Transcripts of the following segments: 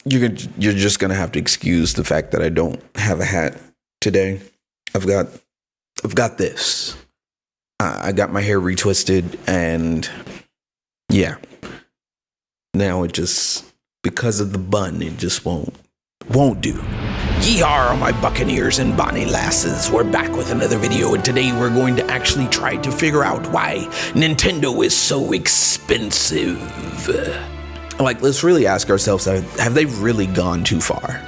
you're just gonna have to excuse the fact that I don't have a hat today. I've got this. I got my hair retwisted, and yeah. Now it just, because of the bun, it just won't do. Yeehaw, my buccaneers and bonny lasses. We're back with another video, and today we're going to actually try to figure out why Nintendo is so expensive. Like, let's really ask ourselves, have they really gone too far?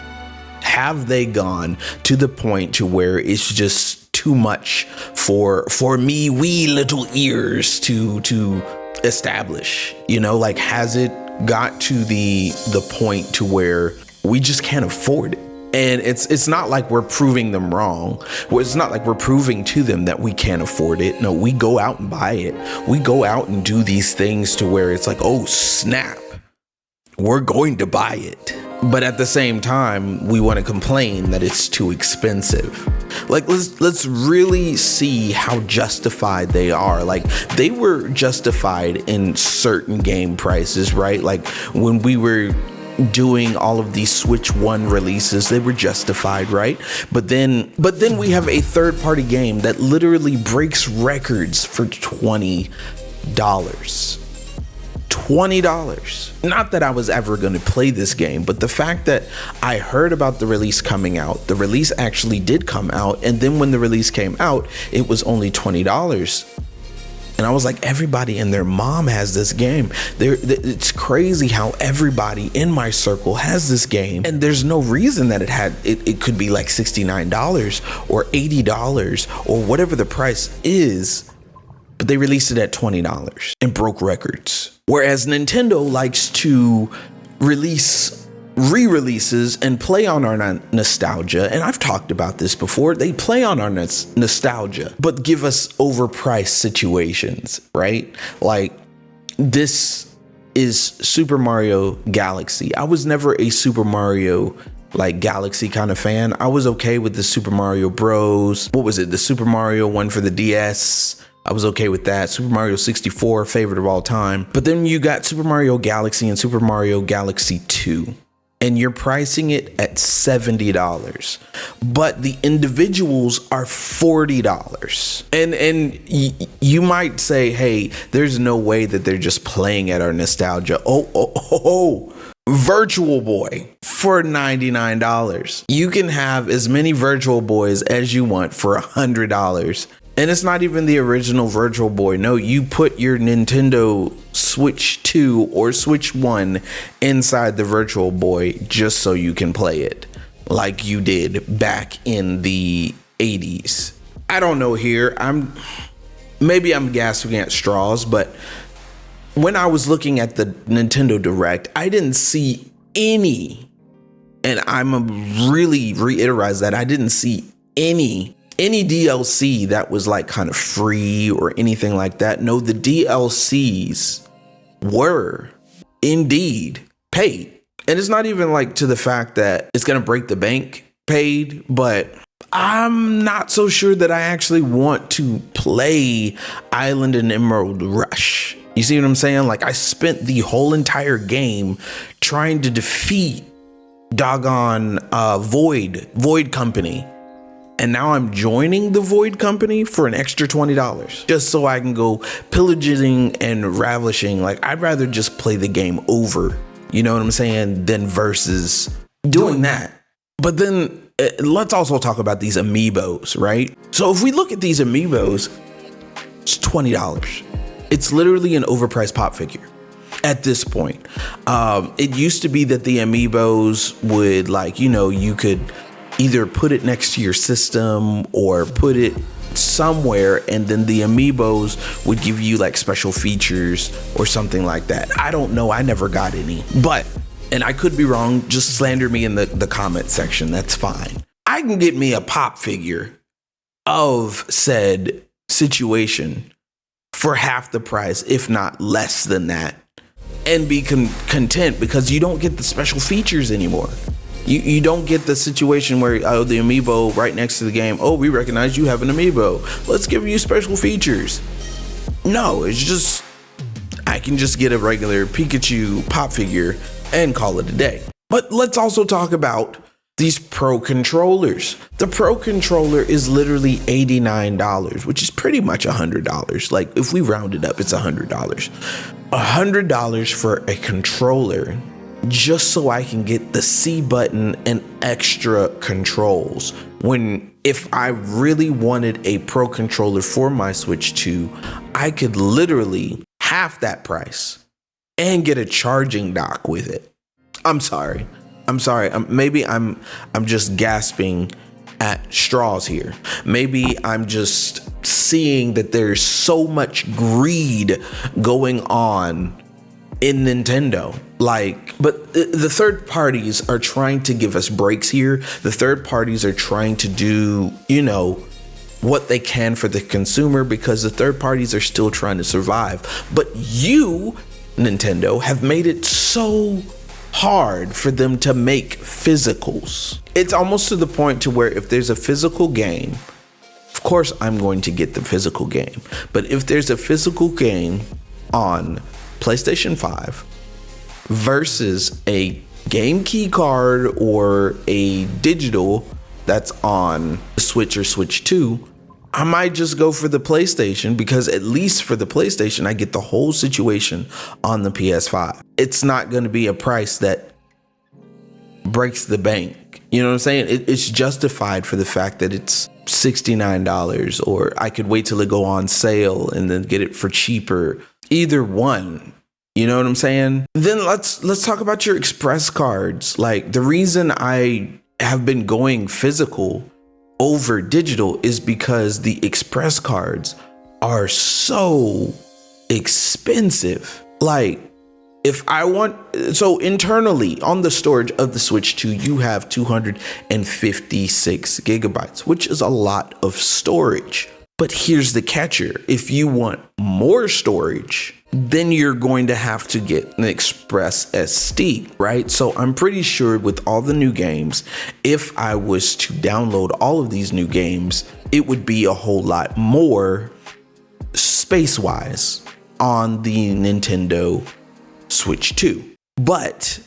Have they gone to the point to where it's just too much for me wee little ears to establish? You know, like, has it got to the point to where we just can't afford it? And it's not like we're proving them wrong. It's not like we're proving to them that we can't afford it. No, we go out and buy it. We go out and do these things to where it's like, oh snap, we're going to buy it. But at the same time, we want to complain that it's too expensive. Like, let's really see how justified they are. Like, they were justified in certain game prices, right? Like, when we were doing all of these Switch 1 releases, they were justified, right? But then we have a third-party game that literally breaks records for $20. $20. Not that I was ever going to play this game, but the fact that I heard about the release coming out, the release actually did come out, and then when the release came out, it was only $20. And I was like, everybody and their mom has this game. It's crazy how everybody in my circle has this game, and there's no reason that it could be like $69 or $80 or whatever the price is. But they released it at $20 and broke records. Whereas Nintendo likes to release re-releases and play on our nostalgia. And I've talked about this before. They play on our nostalgia, but give us overpriced situations, right? Like, this is Super Mario Galaxy. I was never a Super Mario like Galaxy kind of fan. I was okay with the Super Mario Bros. What was it? The Super Mario one for the DS. I was okay with that. Super Mario 64, favorite of all time. But then you got Super Mario Galaxy and Super Mario Galaxy 2. And you're pricing it at $70. But the individuals are $40. And you might say, hey, there's no way that they're just playing at our nostalgia. Oh. Virtual Boy for $99. You can have as many Virtual Boys as you want for $100. And it's not even the original Virtual Boy. No, you put your Nintendo Switch 2 or Switch 1 inside the Virtual Boy just so you can play it like you did back in the 80s. I don't know here. Maybe I'm gasping at straws, but when I was looking at the Nintendo Direct, I didn't see any, and I'm really reiterating that I didn't see any DLC that was like kind of free or anything like that. No, the DLCs were indeed paid. And it's not even like to the fact that it's going to break the bank paid, but I'm not so sure that I actually want to play Island and Emerald Rush. You see what I'm saying? Like, I spent the whole entire game trying to defeat doggone Void Company. And now I'm joining the Void Company for an extra $20 just so I can go pillaging and ravishing. Like, I'd rather just play the game over, you know what I'm saying, than versus doing that. But then let's also talk about these amiibos, right? So if we look at these amiibos, it's $20. It's literally an overpriced pop figure at this point. It used to be that the amiibos would, like, you know, you could either put it next to your system or put it somewhere, and then the amiibos would give you like special features or something like that. I don't know. I never got any, but, and I could be wrong, just slander me in the comment section. That's fine. I can get me a pop figure of said situation for half the price, if not less than that, and be content, because you don't get the special features anymore. You don't get the situation where, oh, the amiibo right next to the game, oh, we recognize you have an amiibo, let's give you special features. No, it's just, I can just get a regular Pikachu pop figure and call it a day. But let's also talk about these Pro controllers. The Pro controller is literally $89, which is pretty much $100. Like if we round it up, it's $100. $100 for a controller just so I can get the C button and extra controls. When if I really wanted a Pro controller for my Switch 2, I could literally half that price and get a charging dock with it. I'm sorry. Maybe I'm just gasping at straws here. Maybe I'm just seeing that there's so much greed going on in Nintendo. But the third parties are trying to give us breaks here. The third parties are trying to do, what they can for the consumer, because the third parties are still trying to survive. But you, Nintendo, have made it so hard for them to make physicals. It's almost to the point to where if there's a physical game, of course I'm going to get the physical game. But if there's a physical game on PlayStation 5 versus a game key card or a digital that's on the Switch or Switch 2, I might just go for the PlayStation, because at least for the PlayStation, I get the whole situation on the PS5. It's not going to be a price that breaks the bank. You know what I'm saying? It's justified for the fact that it's $69, or I could wait till it go on sale and then get it for cheaper. Either one. You know what I'm saying? Then let's talk about your Express cards. Like, the reason I have been going physical over digital is because the Express cards are so expensive. Like, if I want, so internally on the storage of the Switch 2, you have 256 gigabytes, which is a lot of storage. But here's the catcher. If you want more storage, then you're going to have to get an Express SD, right? So I'm pretty sure with all the new games, if I was to download all of these new games, it would be a whole lot more space-wise on the Nintendo Switch 2. But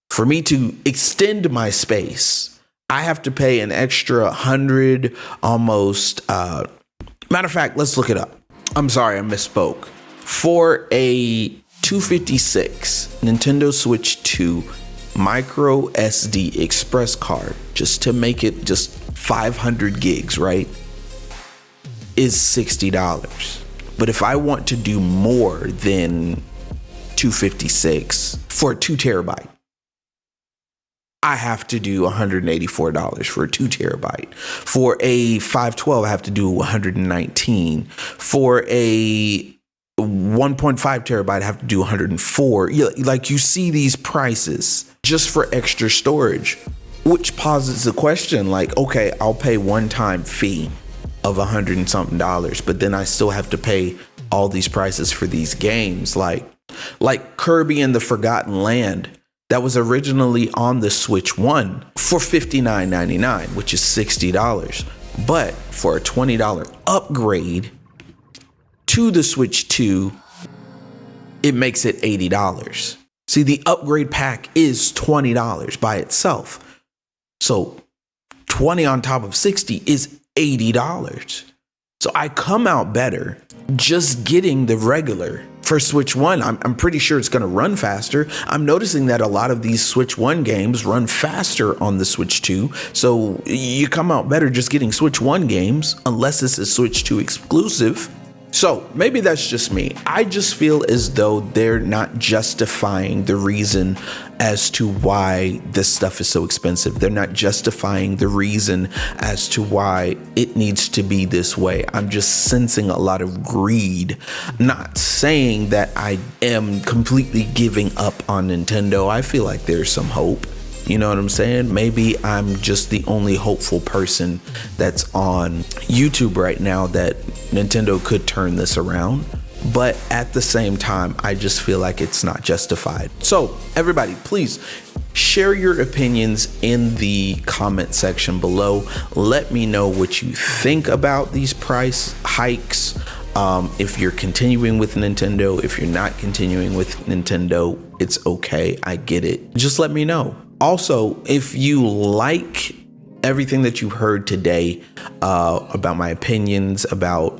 for me to extend my space, I have to pay an extra 100 almost. Matter of fact, let's look it up. I'm sorry, I misspoke. For a 256 Nintendo Switch 2 micro SD Express card, just to make it just 500 gigs, right, is $60. But if I want to do more than 256 for a 2 terabyte, I have to do $184 for a 2 terabyte. For a 512, I have to do $119. For a 1.5 terabyte, I have to do $104. Like, you see these prices just for extra storage, which posits the question, like, okay, I'll pay one-time fee of $100 and something, but then I still have to pay all these prices for these games, like Kirby and the Forgotten Land. That was originally on the Switch 1 for $59.99, which is $60. But for a $20 upgrade to the Switch 2, it makes it $80. See, the upgrade pack is $20 by itself. So 20 on top of 60 is $80. So I come out better just getting the regular. For Switch 1, I'm pretty sure it's going to run faster. I'm noticing that a lot of these Switch 1 games run faster on the Switch 2. So you come out better just getting Switch 1 games, unless it's a Switch 2 exclusive. So maybe that's just me. I just feel as though they're not justifying the reason as to why this stuff is so expensive. They're not justifying the reason as to why it needs to be this way. I'm just sensing a lot of greed. Not saying that I am completely giving up on Nintendo. I feel like there's some hope. You know what I'm saying? Maybe I'm just the only hopeful person that's on YouTube right now that Nintendo could turn this around. But at the same time, I just feel like it's not justified. So everybody, please share your opinions in the comment section below. Let me know what you think about these price hikes. If you're continuing with Nintendo, if you're not continuing with Nintendo, it's okay. I get it. Just let me know. Also, if you like everything that you heard today about my opinions, about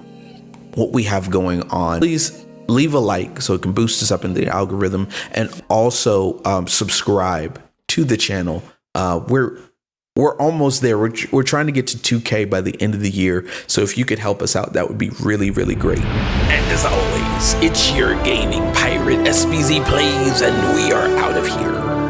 what we have going on, please leave a like so it can boost us up in the algorithm, and also subscribe to the channel. We're almost there. We're trying to get to 2K by the end of the year. So if you could help us out, that would be really, really great. And as always, it's your gaming pirate SBZPlays, and we are out of here.